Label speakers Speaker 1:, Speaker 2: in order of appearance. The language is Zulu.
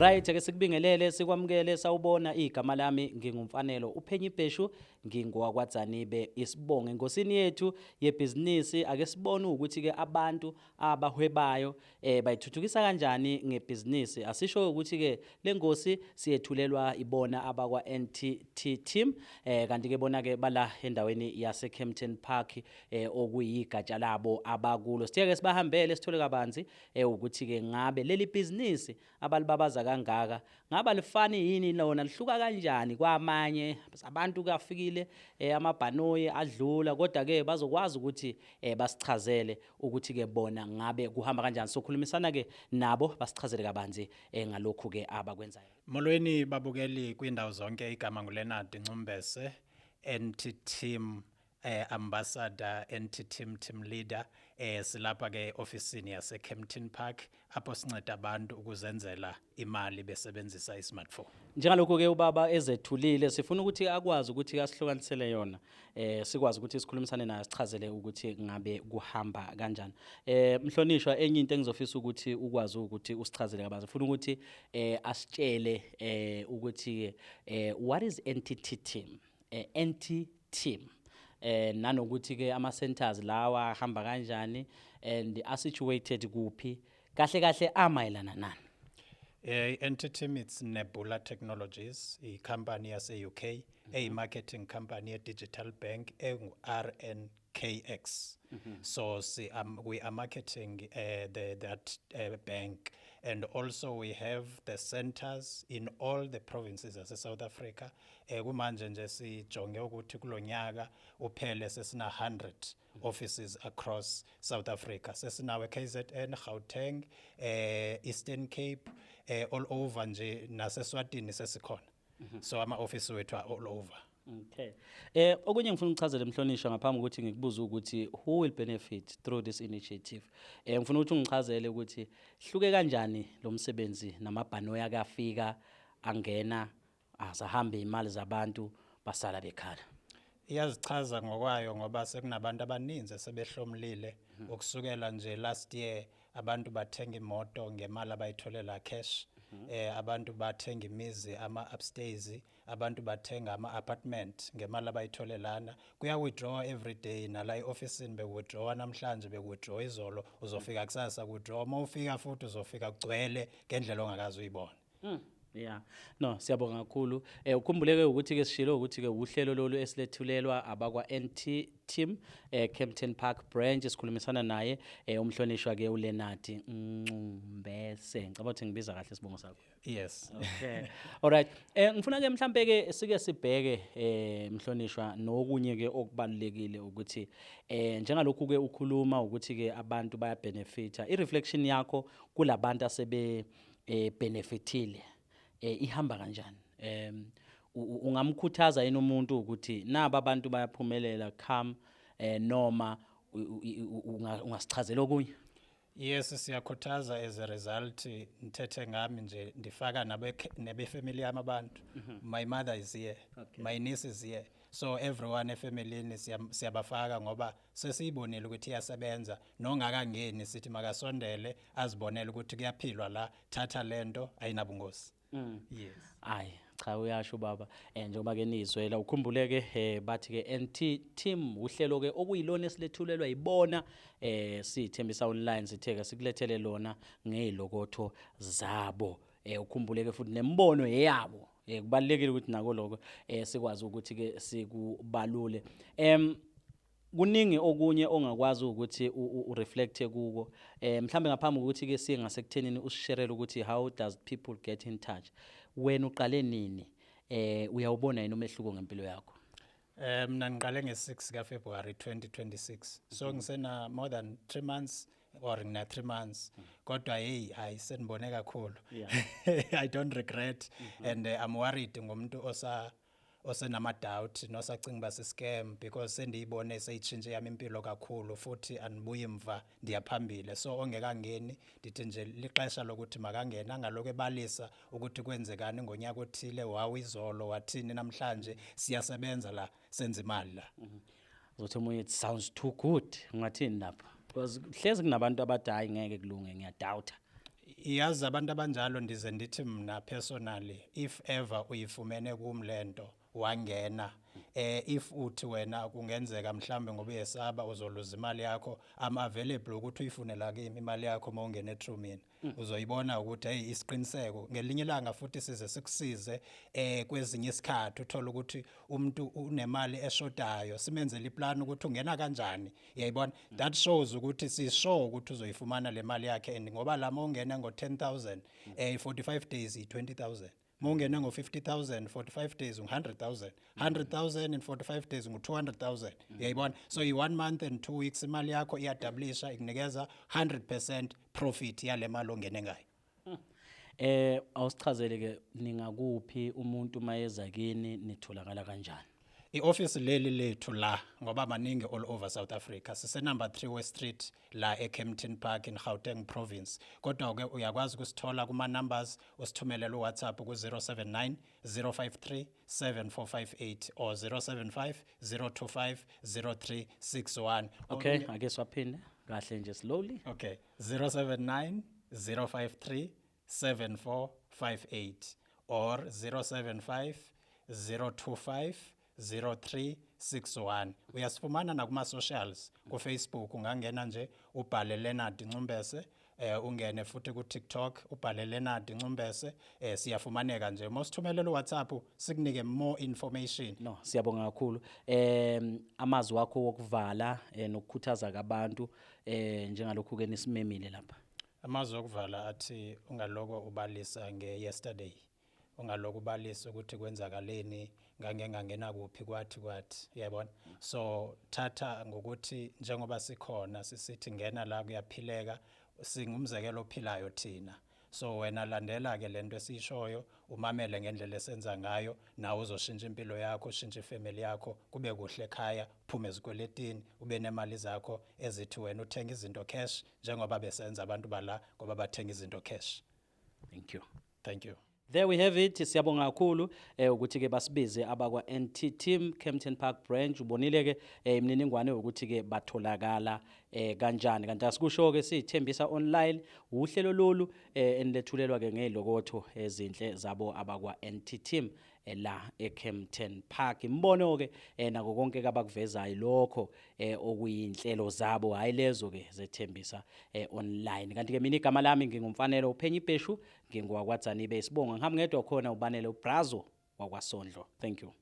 Speaker 1: Right, ake sikubingelele sikwamukele sawubona igama lami ngingumfanelo uPhenyi Bheshu ngingowakwaDzanibe isibonge ngosini yethu yebhizinisi ake sibone ukuthi ke abantu abahwebayo bayithuthukisa kanjani ngebhizinisi asisho ukuthi ke lengosi siyethulelwa ibona abakwa NTT team kanti ke bona ke bala endaweni yase Kempton Park okuyigatsha labo abakulo sitheke sibahambele sithole kabanzi ukuthi ke ngabe leli bhizinisi abalibabaza kangaka ngaba lifani yini lona lihluka kanjani kwamanye abantu kafikile amabhanoyi adlula kodwa ke bazokwazi ukuthi basichazele ukuthi ke bona ngabe kuhamba kanjani sokhulumisana ke nabo basichazele kabanzi ngalokhu ke abakwenzayo.
Speaker 2: Molweni babukeli kwindawo zonke igama nguLeonard Ncumbese NT team ambassador NT team leader silapha ke officeini yase Kempton Park apho sinceda abantu ukuzenzela imali besebenzisa ismartphone.
Speaker 1: Njengalokho ke ubaba ezethulile sifuna ukuthi akwazi ukuthi asihlukanisele yona sikwazi ukuthi sikhulumisane naye sichazele ukuthi ngabe kuhamba kanjani. Mhlonishwa enye into engizofisa ukuthi ukwazi ukuthi usichazele kabanzi ufuna ukuthi asitshele ukuthi what is NTT team NT team nanokuthi ke ama centers lawa ahamba kanjani and are situated kuphi kahle amayelana nani.
Speaker 2: NT team it's Nebula Technologies, a company yase UK, a marketing company, a digital bank, RNKX. So we are marketing that bank, and also we have the centers in all the provinces as South Africa. Kumanje nje sijonge ukuthi kulonyaka uphele sesina 100 offices across South Africa. Sesinawe KZN, Gauteng, Eastern Cape, all over nje naseSwatini sesikhona. So ama office wethu are all over.
Speaker 1: Okay. Okunye ngifuna ukuchazela Mhlonishwa ngaphambi ukuthi ngikubuza ukuthi who will benefit through this initiative. Ngifuna ukuthi ungichazele ukuthi hluke kanjani lo msebenzi namabhanoyi akafika angena azahambe imali zabantu basala bekhala.
Speaker 2: Iyazichaza ngokwayo ngoba sekunabantu abaninzi sebehlomlile ukusukela nje last year abantu bathenga imoto ngemali abayitholela cash. Abantu bathenga imizi ama upstairs, abantu bathenga ama apartment ngemali abayitholelana. Kuya withdraw every day nala eofficeini be withdraw namhlanje be withdraw izolo uzofika kusasa withdraw mawufika futhi uzofika kugcwele ngendlela ongakazi uyibona.
Speaker 1: Yeah. No, siyabonga kakhulu. Ukhumbuleke ukuthi ke sishilo ukuthi ke uhlelo lolu esilethulelwa abakwa NT team Kempton Park branch sikhulumisana naye umhlonishwa ke uLeonard Ncumbese. Ngicabanga ukuthi ngibiza kahle sibongo sakho.
Speaker 2: Yes.
Speaker 1: Okay. Alright. Ngifuna ke mhlambe ke sike sibheke mhlonishwa nokunye ke okubalekile ukuthi njengalokhu ke ukhuluma ukuthi ke abantu baya benefita. I-reflection yakho kulabantu asebe benefitile ihamba kanjani ungamkhuthaza yini umuntu ukuthi naba abantu bayaphumelela come noma ungasichazela okunye?
Speaker 2: Yes, siyakhuthaza as a result ngithethe ngami nje ndifaka nebe family yami abantu. My mother is here, my niece is here, so everyone efamilini siyabafaka ngoba sesiyibonile ukuthi iyasebenza nongakangeni sithi makasondele azibonele ukuthi kuyaphilwa la thatha lento ayinabungozi. Yes.
Speaker 1: Ayi cha uyasho baba njengoba ke nizwela ukhumbuleke bathi ke NT team uhlelo ke okuyilona esilethulelwa ibona sithembisa online sitheka sikulethele lona ngezilokotho zabo ukhumbuleke futhi nembono yeyabo kubalekile ukuthi nako lokho sikwazi ukuthi ke sikubalule kuningi okunye ongakwazi ukuthi ureflecte kuko mhlambe ngaphambi ukuthi ke singasekuthenini usisherele ukuthi how does people get in touch wena uqale nini uyawubona yini umehluko ngempilo yakho?
Speaker 2: Mina ngiqale nge6 ka February 2026 so ngisena more than 3 months or na 3 months kodwa hayi senibone kakhulu. I don't regret and I'm worried ngomuntu osenama doubt nosacinga base scam because sendiyibone seyichinje yami impilo kakhulu futhi anibuye emva ndiyaphambile so ongekangeni ndithi nje lixesha lokuthi makangena ngaloko ebalisa ukuthi kwenzekani ngonyaka othile wawizolo wathini namhlanje siyasebenza la senza imali la.
Speaker 1: Uzothi umunye it sounds too good ngathini lapha because hlezi kunabantu abadayi ngeke kulunge ngiyadoubt.
Speaker 2: Yazi abantu abanjalo ndize ndithi mna personally if ever uyifumene kumlento wangena if uthi wena kungenzeka mhlambe ngoba uyesaba uzoluza imali yakho am available ukuthi uyifunela kimi imali yakho mawungene through mina uzoyibona ukuthi hey isiqiniseko ngelinye ilanga futhi size sikusize kwezinye isikhathi uthola ukuthi umuntu unemali eshodayo simenzele iplan ukuthi ungena kanjani uyayibona that shows ukuthi sisho ukuthi uzoyifumana le mali yakhe and ngoba la mawungena ngo10,000 45 days i20,000 mawungena ngo50,000 45 days u100,000 100,000 in 45 days ngu200,000 uyayibona so i1 month and 2 weeks imali yakho iyadablisha ikunikeza 100% profit yale mali ongene ngayo.
Speaker 1: Awusichazele ke ningakuphi umuntu mayeza kini nitholakala kanjani?
Speaker 2: I-office leli lethu la ngoba maningi all over South Africa sise number 3 West Street la eKempton Park in Gauteng province kodwa ke uyakwazi ukusithola kuma numbers usithumelele uWhatsApp ku 079 053 7458 or 075 025 0361.
Speaker 1: Okay, ake swaphinde kahle nje slowly.
Speaker 2: Okay, 079 053 7458 or 075 025 0361. Uyasifumana na kuma socials ku Facebook ungangena nje ubhale Leonard Ncubese ungene futhi ku TikTok ubhale Leonard Ncubese siyafumaneka nje mosithumelela uWhatsApp sikunike more information.
Speaker 1: No, siyabonga kakhulu. Amazwi wakho wokuvala nokukhuthaza abantu njengalokhu ke nisimemile lapha.
Speaker 2: Amazwi okuvala athi ungaloko ubalisa ngeyesterday. Ungaloko ubalisa ukuthi kwenzakaleni ngangena kuphi kwathi uyabona so thatha ngokuthi njengoba sikhona sisithi ngena la kuyaphileka singumzekelo ophilayo thina so wena landela ke lento esishoyo umamele ngendlela esenza ngayo nawe uzoshintsha impilo yakho ushintshe ifamily yakho kube kuhle ekhaya uphume ezikweletini ube nemali zakho ezithi wena uthenga izinto cash njengoba besenza abantu bala ngoba bathenga izinto cash. Thank you.
Speaker 1: There we have it. Siyabonga kakhulu ukuthi ke basibize abakwa NT Team Kempton Park branch ubonile ke imininingwane ukuthi ke batholakala kanjani kanti asikusho ke sithembisa online uhlelo lolu enilethulelwa ke ngezilokotho ezinhle zabo abakwa NT Team la eKempton Park imbono ke nako konke abakuvezayo lokho okuyinhlelo zabo hayi lezo ke zethembisa online kanti ke mina igama lami ngingumfanelo uPhenyi Bheshu ngingowakwaZanibe isibonga ngihambe ngedwa khona ubanele uBrazo wakwaSondlo. Thank you.